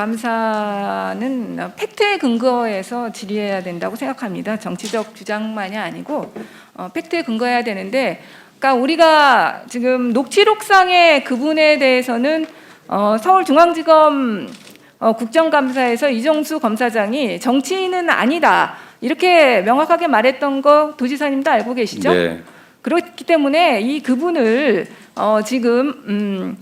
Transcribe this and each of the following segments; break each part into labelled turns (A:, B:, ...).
A: 국정감사는 팩트에 근거해서 질의해야 된다고 생각합니다. 정치적 주장만이 아니고 팩트에 근거해야 되는데, 그러니까 우리가 지금 녹취록상의 그분에 대해서는 서울중앙지검 국정감사에서 이정수 검사장이 정치인은 아니다 이렇게 명확하게 말했던 거 도지사님도 알고 계시죠?
B: 네.
A: 그렇기 때문에 이 그분을 지금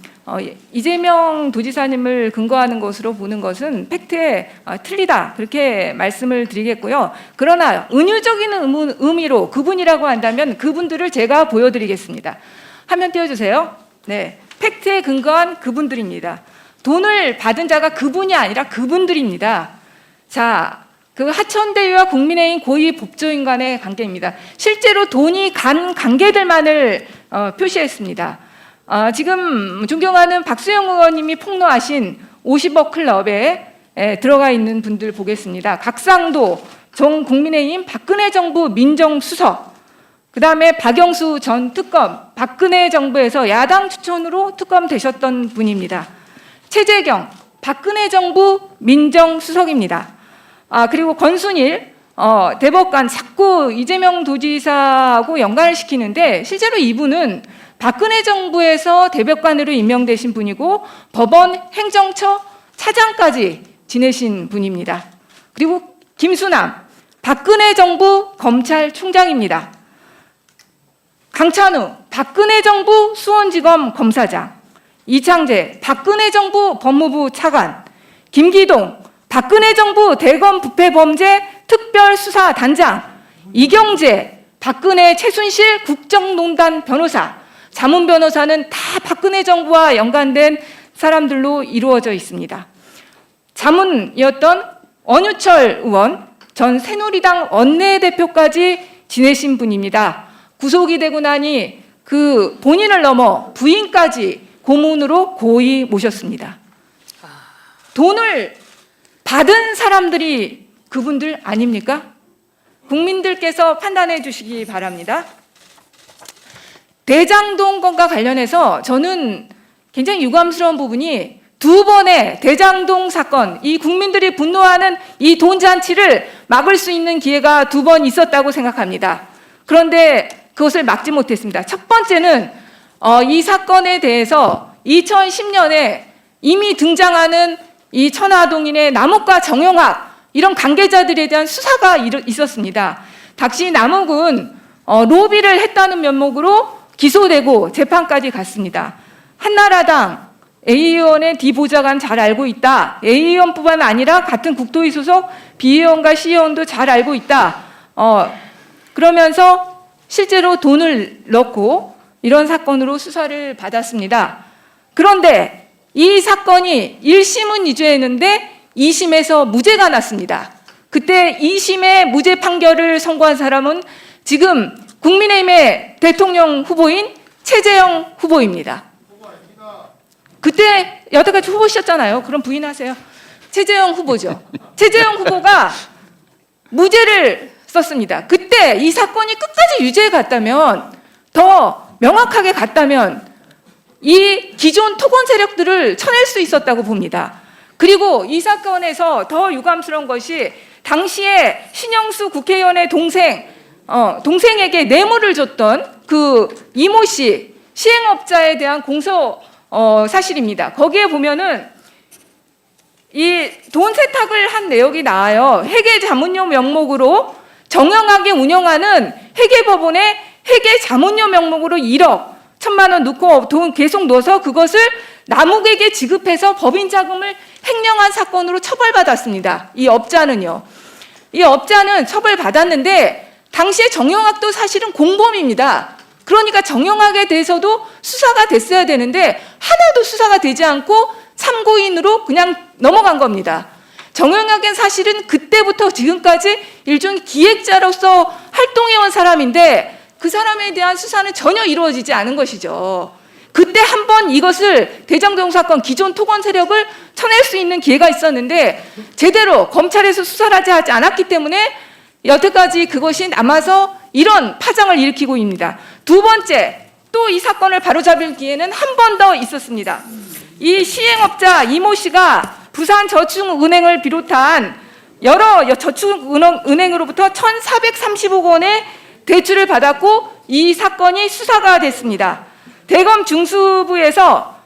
A: 이재명 도지사님을 근거하는 것으로 보는 것은 팩트에 틀리다 그렇게 말씀을 드리겠고요. 그러나 은유적인 의미로 그분이라고 한다면 그분들을 제가 보여드리겠습니다. 화면 띄워주세요. 네, 팩트에 근거한 그분들입니다. 돈을 받은 자가 그분이 아니라 그분들입니다. 자, 그 하천대유와 국민의힘 고위 법조인 간의 관계입니다. 실제로 돈이 간 관계들만을 표시했습니다. 지금 존경하는 박수영 의원님이 폭로하신 50억 클럽에 들어가 있는 분들 보겠습니다. 각상도 전 국민의힘 박근혜 정부 민정수석, 그 다음에 박영수 전 특검, 박근혜 정부에서 야당 추천으로 특검 되셨던 분입니다. 최재경 박근혜 정부 민정수석입니다. 그리고 권순일 대법관 자꾸 이재명 도지사하고 연관을 시키는데 실제로 이분은 박근혜 정부에서 대법관으로 임명되신 분이고 법원 행정처 차장까지 지내신 분입니다. 그리고 김수남 박근혜 정부 검찰총장입니다. 강찬우 박근혜 정부 수원지검 검사장, 이창재 박근혜 정부 법무부 차관, 김기동 박근혜 정부 대검 부패범죄 특별수사단장, 이경재 박근혜 최순실 국정농단 변호사, 자문 변호사는 다 박근혜 정부와 연관된 사람들로 이루어져 있습니다. 자문이었던 원유철 의원, 전 새누리당 원내대표까지 지내신 분입니다. 구속이 되고 나니 그 본인을 넘어 부인까지 고문으로 고이 모셨습니다. 돈을 받은 사람들이 그분들 아닙니까? 국민들께서 판단해 주시기 바랍니다. 대장동 건과 관련해서 저는 굉장히 유감스러운 부분이 두 번의 대장동 사건, 이 국민들이 분노하는 이 돈잔치를 막을 수 있는 기회가 두 번 있었다고 생각합니다. 그런데 그것을 막지 못했습니다. 첫 번째는 이 사건에 대해서 2010년에 이미 등장하는 이 천화동인의 남욱과 정영학 이런 관계자들에 대한 수사가 있었습니다. 당시 남욱은 로비를 했다는 면목으로 기소되고 재판까지 갔습니다. 한나라당 A 의원의 D 보좌관 잘 알고 있다. A 의원뿐만 아니라 같은 국토위 소속 B 의원과 C 의원도 잘 알고 있다. 그러면서 실제로 돈을 넣고 이런 사건으로 수사를 받았습니다. 그런데 이 사건이 1심은 유죄했는데 2심에서 무죄가 났습니다. 그때 2심의 무죄 판결을 선고한 사람은 지금 국민의힘의 대통령 후보인 최재형 후보입니다. 그때 여태까지 후보셨잖아요. 그럼 부인하세요. 최재형 후보죠. 최재형 후보가 무죄를 썼습니다. 그때 이 사건이 끝까지 유죄에 갔다면, 더 명확하게 갔다면 이 기존 토건 세력들을 쳐낼 수 있었다고 봅니다. 그리고 이 사건에서 더 유감스러운 것이 당시에 신영수 국회의원의 동생에게 뇌물을 줬던 그 이모 씨 시행업자에 대한 공소 사실입니다. 거기에 보면은 이 돈 세탁을 한 내역이 나와요. 회계 자문료 명목으로 정영하게 운영하는 회계법원에 회계 자문료 명목으로 1억 1,000만 원 넣고 돈 계속 넣어서 그것을 남욱에게 지급해서 법인 자금을 횡령한 사건으로 처벌받았습니다. 이 업자는요. 이 업자는 처벌받았는데 당시에 정영학도 사실은 공범입니다. 그러니까 정영학에 대해서도 수사가 됐어야 되는데 하나도 수사가 되지 않고 참고인으로 그냥 넘어간 겁니다. 정영학은 사실은 그때부터 지금까지 일종의 기획자로서 활동해온 사람인데 그 사람에 대한 수사는 전혀 이루어지지 않은 것이죠. 그때 한번 이것을 대장동 사건 기존 토건 세력을 쳐낼 수 있는 기회가 있었는데 제대로 검찰에서 수사를 하지 않았기 때문에 여태까지 그것이 남아서 이런 파장을 일으키고 있습니다. 두 번째, 또 이 사건을 바로잡을 기회는 한 번 더 있었습니다. 이 시행업자 이모 씨가 부산저축은행을 비롯한 여러 저축은행으로부터 1,430억 원의 대출을 받았고 이 사건이 수사가 됐습니다. 대검 중수부에서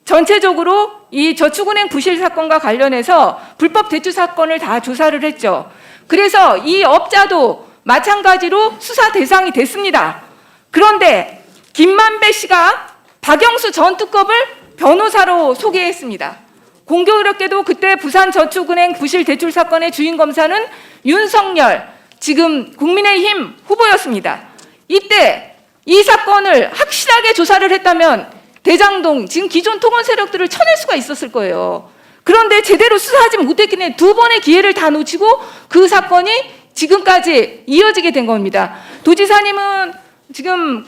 A: 전체적으로 이 저축은행 부실 사건과 관련해서 불법 대출 사건을 다 조사를 했죠. 그래서 이 업자도 마찬가지로 수사 대상이 됐습니다. 그런데 김만배 씨가 박영수 전 특검을 변호사로 소개했습니다. 공교롭게도 그때 부산저축은행 부실 대출 사건의 주인 검사는 윤석열, 지금 국민의힘 후보였습니다. 이때 이 사건을 확실하게 조사를 했다면 대장동, 지금 기존 토건 세력들을 쳐낼 수가 있었을 거예요. 그런데 제대로 수사하지 못했기 때문에 두 번의 기회를 다 놓치고 그 사건이 지금까지 이어지게 된 겁니다. 도지사님은 지금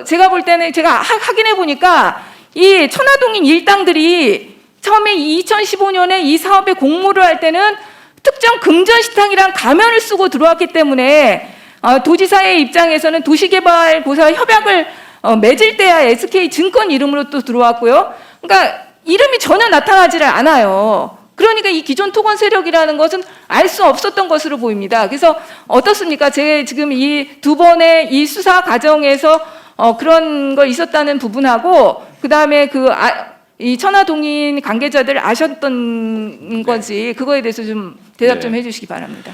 A: 제가 볼 때는 제가 확인해 보니까 이 천화동인 일당들이 처음에 2015년에 이 사업에 공모를 할 때는 특정 금전식당이란 가면을 쓰고 들어왔기 때문에 도지사의 입장에서는 도시개발고사 협약을 맺을 때야 SK증권 이름으로 또 들어왔고요. 그러니까 이름이 전혀 나타나지를 않아요. 그러니까 이 기존 토건 세력이라는 것은 알 수 없었던 것으로 보입니다. 그래서 어떻습니까? 제 지금 이 두 번의 이 수사 과정에서 그런 거 있었다는 부분하고 그다음에 이 천화동인 관계자들 아셨던 건지 그거에 대해서 좀 대답 좀 해주시기 바랍니다.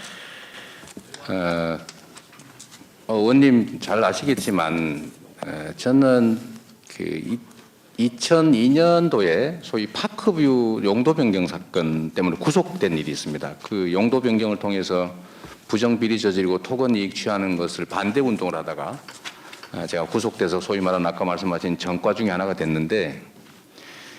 B: 의원님 잘 아시겠지만 저는 2002년도에 소위 파크뷰 용도 변경 사건 때문에 구속된 일이 있습니다. 그 용도 변경을 통해서 부정비리 저지르고 토건 이익 취하는 것을 반대 운동을 하다가 제가 구속돼서 소위 말하는 아까 말씀하신 전과 중에 하나가 됐는데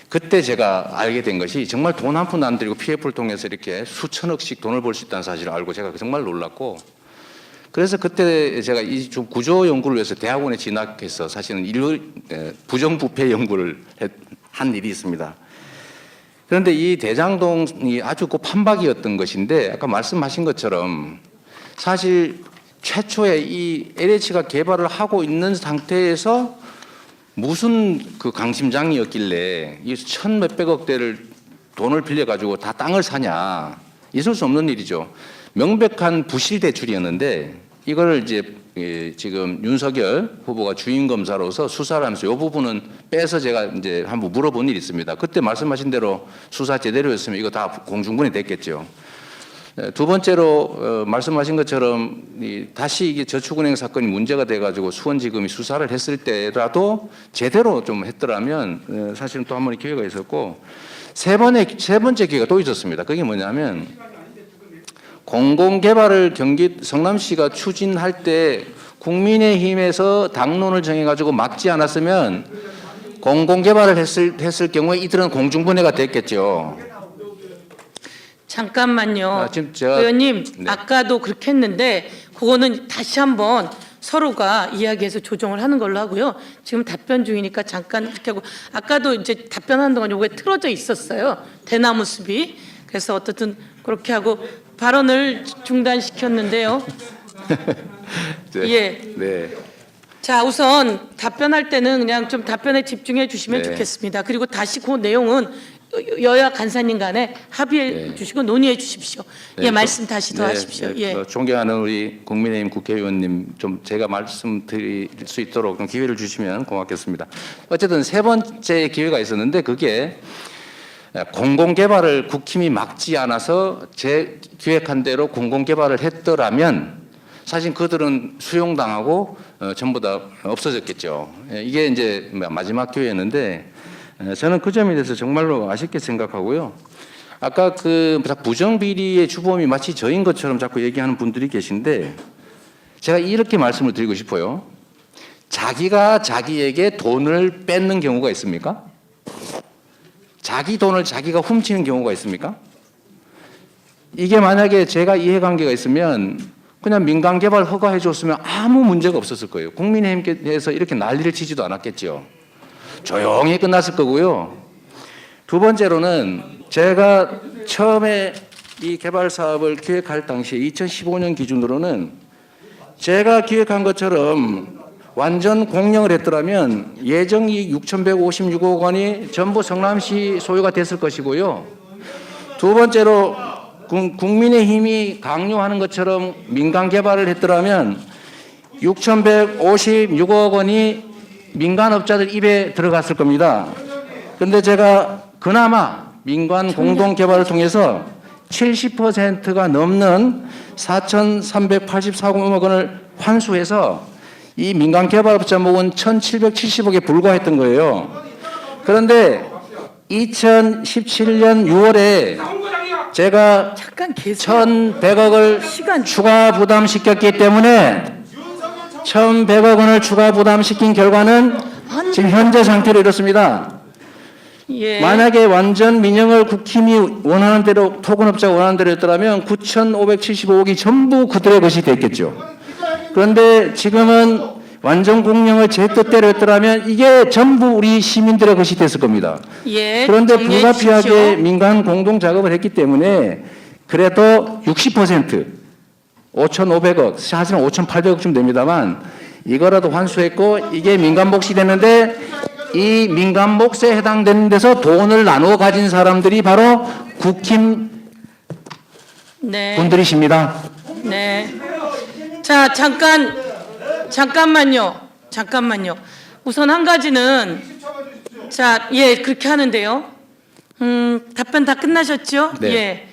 B: 그때 제가 알게 된 것이 정말 돈 한 푼 안 들이고 PF를 통해서 이렇게 수천억씩 돈을 벌 수 있다는 사실을 알고 제가 정말 놀랐고 그래서 그때 제가 이 구조 연구를 위해서 대학원에 진학해서 사실은 부정부패 연구를 한 일이 있습니다. 그런데 이 대장동이 아주 그 판박이었던 것인데 아까 말씀하신 것처럼 사실 최초에 이 LH가 개발을 하고 있는 상태에서 무슨 그 강심장이었길래 이 천 몇백억 대를 돈을 빌려가지고 다 땅을 사냐. 있을 수 없는 일이죠. 명백한 부실 대출이었는데 이거를 이제 지금 윤석열 후보가 주인 검사로서 수사를 하면서 이 부분은 빼서 제가 이제 한번 물어본 일이 있습니다. 그때 말씀하신 대로 수사 제대로 했으면 이거 다 공중분해 됐겠죠. 두 번째로 말씀하신 것처럼 다시 이게 저축은행 사건이 문제가 돼가지고 수원지검이 수사를 했을 때라도 제대로 좀 했더라면 사실은 또 한 번의 기회가 있었고 세 번째 기회가 또 있었습니다. 그게 뭐냐면 공공개발을 경기 성남시가 추진할 때 국민의힘에서 당론을 정해가지고 막지 않았으면 공공개발을 했을 경우에 이들은 공중분해가 됐겠죠.
C: 잠깐만요.
B: 지금 제가,
C: 의원님,
B: 네.
C: 아까도 그렇게 했는데 그거는 다시 한번 서로가 이야기해서 조정을 하는 걸로 하고요. 지금 답변 중이니까 잠깐 이렇게 하고 아까도 이제 답변하는 동안 요게 틀어져 있었어요. 대나무 숲이. 그래서 어떻든 그렇게 하고 발언을 중단시켰는데요.
B: 네.
C: 예.
B: 네.
C: 자, 우선 답변할 때는 그냥 좀 답변에 집중해 주시면
B: 네.
C: 좋겠습니다. 그리고 다시 그 내용은 여야 간사님 간에 합의해
B: 네.
C: 주시고 논의해 주십시오.
B: 네,
C: 예, 말씀 다시 더 하십시오.
B: 네,
C: 예.
B: 존경하는 우리 국민의힘 국회의원님 좀 제가 말씀드릴 수 있도록 좀 기회를 주시면 고맙겠습니다. 어쨌든 세 번째 기회가 있었는데 그게 공공개발을 국힘이 막지 않아서 제 기획한 대로 공공개발을 했더라면 사실 그들은 수용당하고 전부 다 없어졌겠죠. 이게 이제 마지막 기회였는데 저는 그 점에 대해서 정말로 아쉽게 생각하고요. 아까 그 부정비리의 주범이 마치 저인 것처럼 자꾸 얘기하는 분들이 계신데 제가 이렇게 말씀을 드리고 싶어요. 자기가 자기에게 돈을 뺏는 경우가 있습니까? 자기 돈을 자기가 훔치는 경우가 있습니까? 이게 만약에 제가 이해관계가 있으면 그냥 민간개발 허가해 줬으면 아무 문제가 없었을 거예요. 국민의힘께서 이렇게 난리를 치지도 않았겠죠. 조용히 끝났을 거고요. 두 번째로는 제가 처음에 이 개발 사업을 기획할 당시에 2015년 기준으로는 제가 기획한 것처럼 완전 공영을 했더라면 예정이익 6,156억 원이 전부 성남시 소유가 됐을 것이고요. 두 번째로 국민의힘이 강요하는 것처럼 민간 개발을 했더라면 6,156억 원이 민간업자들 입에 들어갔을 겁니다. 그런데 제가 그나마 민간 공동 개발을 통해서 70%가 넘는 4,384억 원을 환수해서 이 민간 개발업자 목은 1,770억에 불과했던 거예요. 그런데 2017년 6월에 제가
C: 잠깐 계속
B: 1,100억을
C: 시간
B: 추가 부담시켰기 때문에 1,100억 원을 추가 부담시킨 결과는 지금 현재 상태로 이렇습니다.
C: 예.
B: 만약에 완전 민영을 국힘이 원하는 대로 토건업자가 원하는 대로 했더라면 9,575억이 전부 그들의 것이 됐겠죠. 그런데 지금은 완전 공영을 제 뜻대로 했더라면 이게 전부 우리 시민들의 것이 됐을 겁니다.
C: 예.
B: 그런데
C: 정리해
B: 불가피하게
C: 주십시오.
B: 민간 공동 작업을 했기 때문에 그래도 60% 5,500억, 사실은 5,800억쯤 됩니다만 이거라도 환수했고 이게 민간 몫이 됐는데 이 민간 몫에 해당되는 데서 돈을 나누어 가진 사람들이 바로 국힘
C: 네.
B: 분들이십니다.
C: 네. 자, 잠깐만요. 우선 한 가지는 자, 예, 그렇게 하는데요. 답변 다 끝나셨죠?
B: 네.
C: 예.